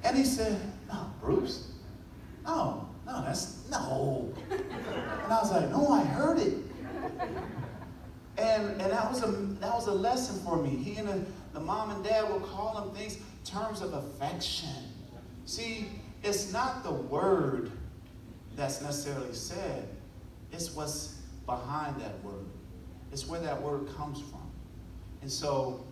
And he said, no, Bruce, no, no. And I was like, no, I heard it. And that was a lesson for me. He and the mom and dad will call him things, terms of affection. See, it's not the word that's necessarily said. It's what's behind that word. It's where that word comes from. And so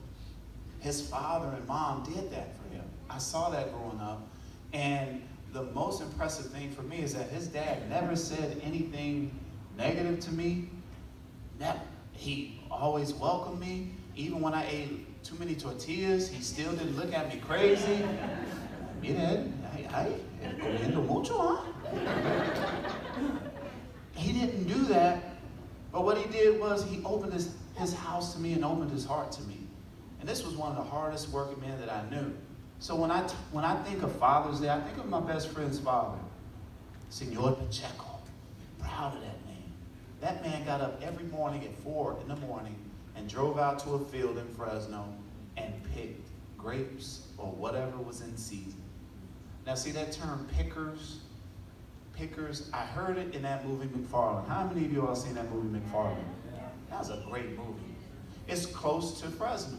his father and mom did that for him. I saw that growing up. And the most impressive thing for me is that his dad never said anything negative to me. He always welcomed me. Even when I ate too many tortillas, he still didn't look at me crazy. Mira, comiendo mucho, huh? He didn't do that. But what he did was he opened his house to me and opened his heart to me. And this was one of the hardest working men that I knew. So when I think of Father's Day, I think of my best friend's father, Senor Pacheco. Proud of that man. That man got up every morning at 4 in the morning and drove out to a field in Fresno and picked grapes or whatever was in season. Now see that term pickers, I heard it in that movie McFarlane. How many of you all seen that movie McFarlane? That was a great movie. It's close to Fresno,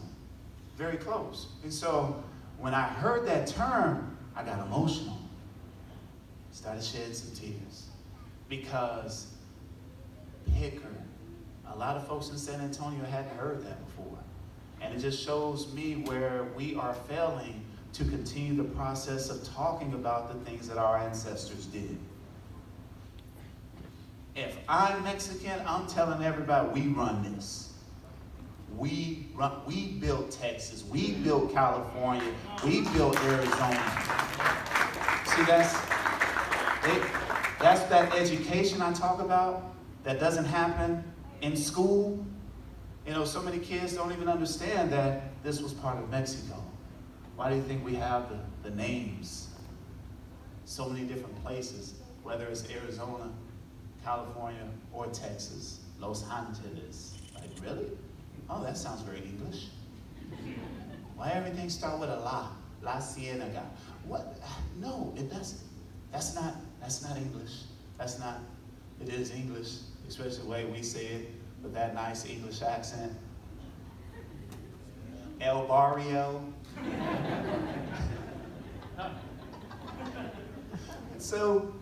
very close. And so when I heard that term, I got emotional. Started shedding some tears because picker, a lot of folks in San Antonio hadn't heard that before. And it just shows me where we are failing to continue the process of talking about the things that our ancestors did. If I'm Mexican, I'm telling everybody we run this. We built Texas, we built California, we built Arizona. See, that's that education I talk about that doesn't happen in school. You know, so many kids don't even understand that this was part of Mexico. Why do you think we have the names? So many different places, whether it's Arizona, California, or Texas, Los Angeles. Like, really? Oh, that sounds very English. Why everything start with a La Cienega? What? No, it doesn't. That's not English. It is English, especially the way we say it with that nice English accent. El Barrio. And so,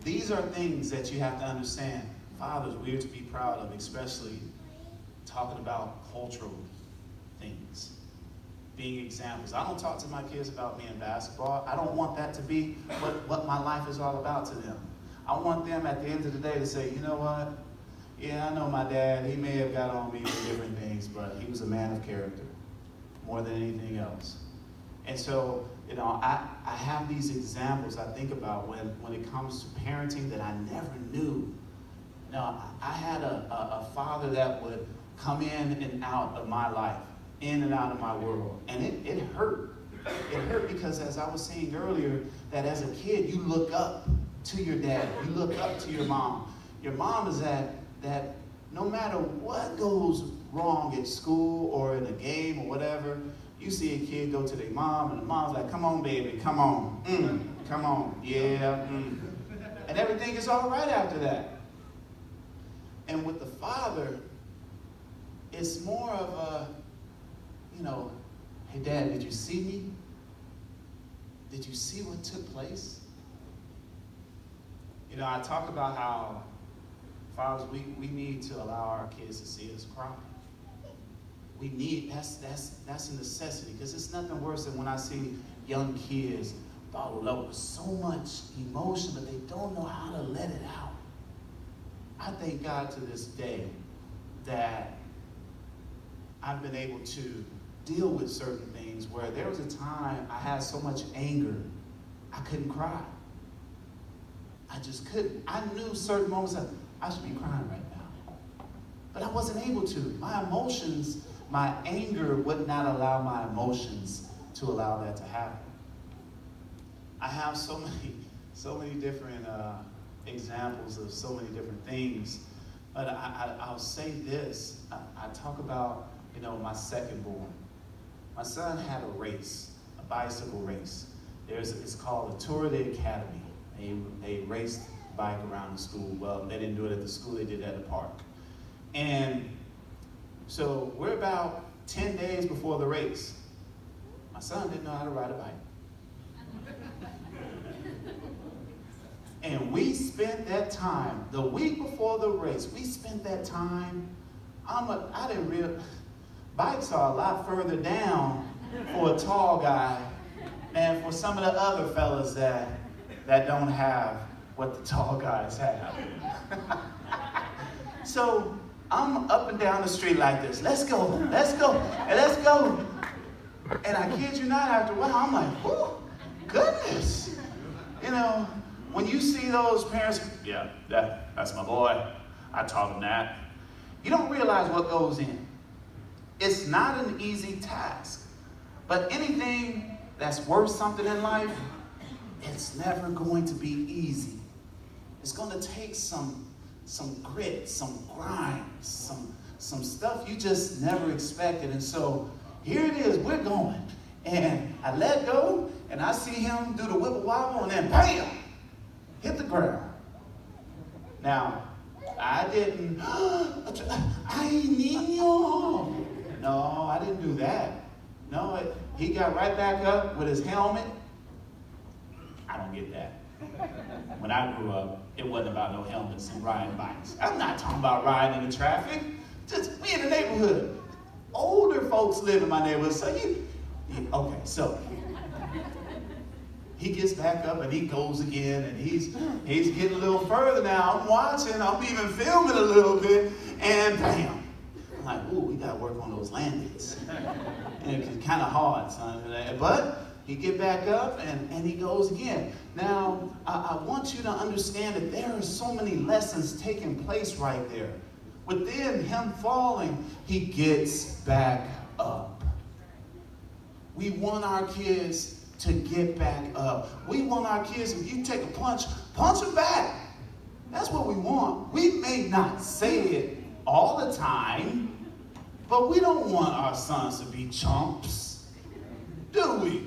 these are things that you have to understand. Fathers, we are to be proud of, especially talking about cultural things, being examples. I don't talk to my kids about me in basketball. I don't want that to be what my life is all about to them. I want them at the end of the day to say, you know what? Yeah, I know my dad, he may have got on me for different things, but he was a man of character more than anything else. And so, you know, I have these examples I think about when it comes to parenting that I never knew. You know, I had a father that would come in and out of my life, in and out of my world. And it hurt. It hurt because, as I was saying earlier, that as a kid, you look up to your dad. You look up to your mom. Your mom is that no matter what goes wrong at school or in a game or whatever, you see a kid go to their mom, and the mom's like, come on, baby, come on. Come on, yeah. And everything is all right after that. And with the father, it's more of a, you know, hey, Dad, did you see me? Did you see what took place? You know, I talk about how, fathers, we need to allow our kids to see us cry. We need, that's a necessity, because it's nothing worse than when I see young kids bottled up with so much emotion, but they don't know how to let it out. I thank God to this day that I've been able to deal with certain things where there was a time I had so much anger, I couldn't cry. I just couldn't. I knew certain moments that I should be crying right now. But I wasn't able to. My emotions, my anger would not allow my emotions to allow that to happen. I have so many different examples of so many different things. But I'll say this. I talk about, you know, my second born. My son had a race, a bicycle race. It's called the Tour of the Academy. They raced bike around the school. Well, they didn't do it at the school, they did it at the park. And so we're about 10 days before the race. My son didn't know how to ride a bike. And we spent that time, the week before the race, we spent that time, I didn't realize, bikes are a lot further down for a tall guy and for some of the other fellas that don't have what the tall guys have. So I'm up and down the street like this. Let's go, and let's go. And I kid you not, after a while, I'm like, oh, goodness. You know, when you see those parents, yeah, that's my boy. I taught him that. You don't realize what goes in. It's not an easy task. But anything that's worth something in life, it's never going to be easy. It's going to take some grit, some grind, some stuff you just never expected. And so here it is, we're going. And I let go, and I see him do the wibble wobble, and then bam, hit the ground. Now, I didn't, ay, niño. No, I didn't do that. No, he got right back up with his helmet. I don't get that. When I grew up, it wasn't about no helmets and riding bikes. I'm not talking about riding in the traffic. Just, we in the neighborhood. Older folks live in my neighborhood, so okay, so he gets back up and he goes again, and he's getting a little further now. I'm watching, I'm even filming a little bit, and bam. I'm like, ooh, we gotta work on those landings. And it's kind of hard, son. But he get back up and he goes again. Now, I want you to understand that there are so many lessons taking place right there. Within him falling, he gets back up. We want our kids to get back up. We want our kids, if you take a punch them back. That's what we want. We may not say it all the time, but we don't want our sons to be chumps, do we?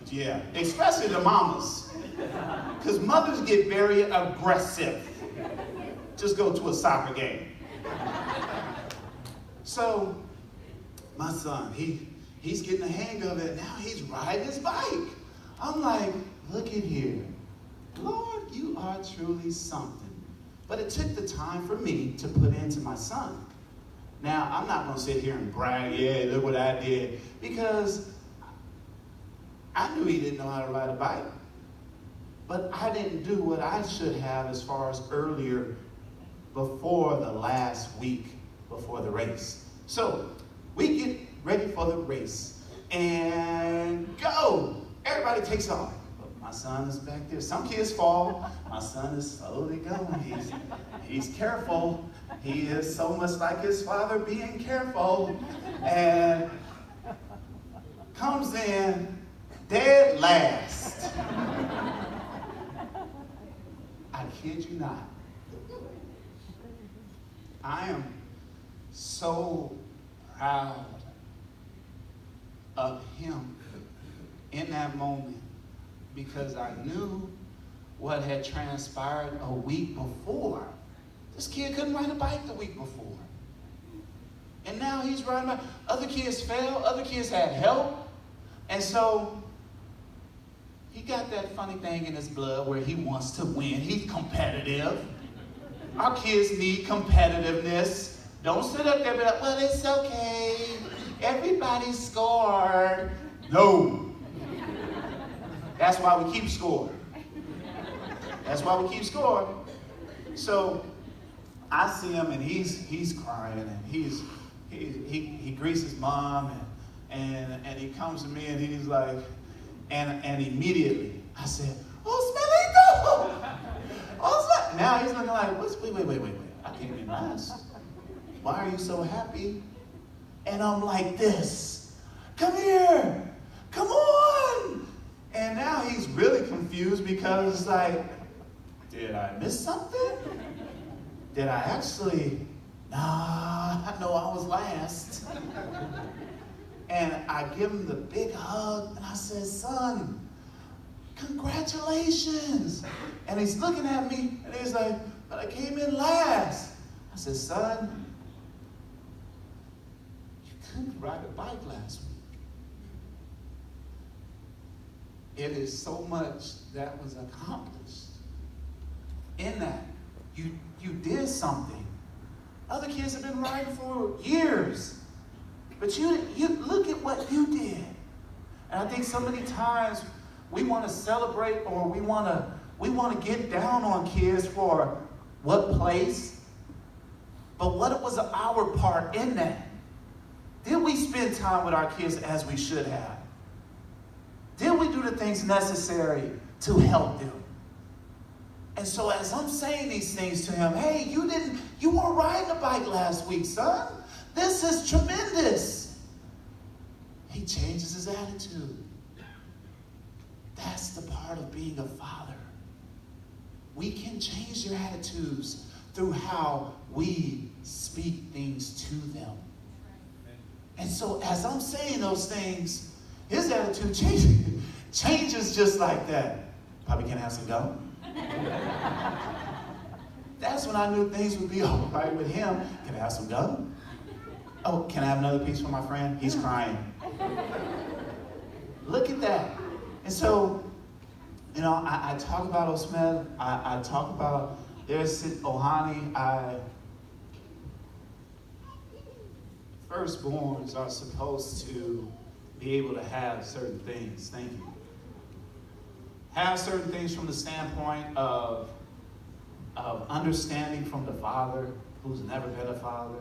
Yeah, especially the mamas. Because mothers get very aggressive. Just go to a soccer game. So, my son, he's getting the hang of it. Now he's riding his bike. I'm like, look at here. Lord, you are truly something. But it took the time for me to put into my son. Now, I'm not going to sit here and brag, yeah, look what I did. Because I knew he didn't know how to ride a bike. But I didn't do what I should have as far as earlier before the last week before the race. So we get ready for the race and go. Everybody takes off. But my son is back there. Some kids fall. My son is slowly going. He's careful. He is so much like his father being careful. And comes in dead last. I kid you not. I am so proud of him in that moment because I knew what had transpired a week before. This kid couldn't ride a bike the week before. And now he's riding a bike. Other kids fell, other kids had help. And so he got that funny thing in his blood where he wants to win. He's competitive. Our kids need competitiveness. Don't sit up there and be like, well, it's okay. Everybody scored. No. That's why we keep score. That's why we keep score. So I see him and he's crying and he greets his mom and he comes to me and he's like, and immediately I said, oh, Smelito! Oh, now he's looking like, wait. I came in last. Why are you so happy? And I'm like this. Come here. Come on. And now he's really confused because it's like, did I miss something? Did I actually? Nah, I know I was last. And I give him the big hug, and I said, son, congratulations. And he's looking at me, and he's like, but I came in last. I said, son, you couldn't ride a bike last week. It is so much that was accomplished in that. You did something. Other kids have been riding for years. But you look at what you did. And I think so many times we want to celebrate, or we want to get down on kids for what place. But what was our part in that? Did we spend time with our kids as we should have? Did we do the things necessary to help them? And so as I'm saying these things to him, hey, you weren't riding a bike last week, son. This is tremendous. He changes his attitude. That's the part of being a father. We can change your attitudes through how we speak things to them. And so as I'm saying those things, his attitude changes just like that. Probably can't have some gum. That's when I knew things would be all right with him. Can I have some gum? Oh, can I have another piece for my friend? He's crying. Look at that. And so, I talk about Osmed. I talk about there's Ohani. Firstborns are supposed to be able to have certain things. Thank you. Have certain things from the standpoint of understanding from the father who's never been a father.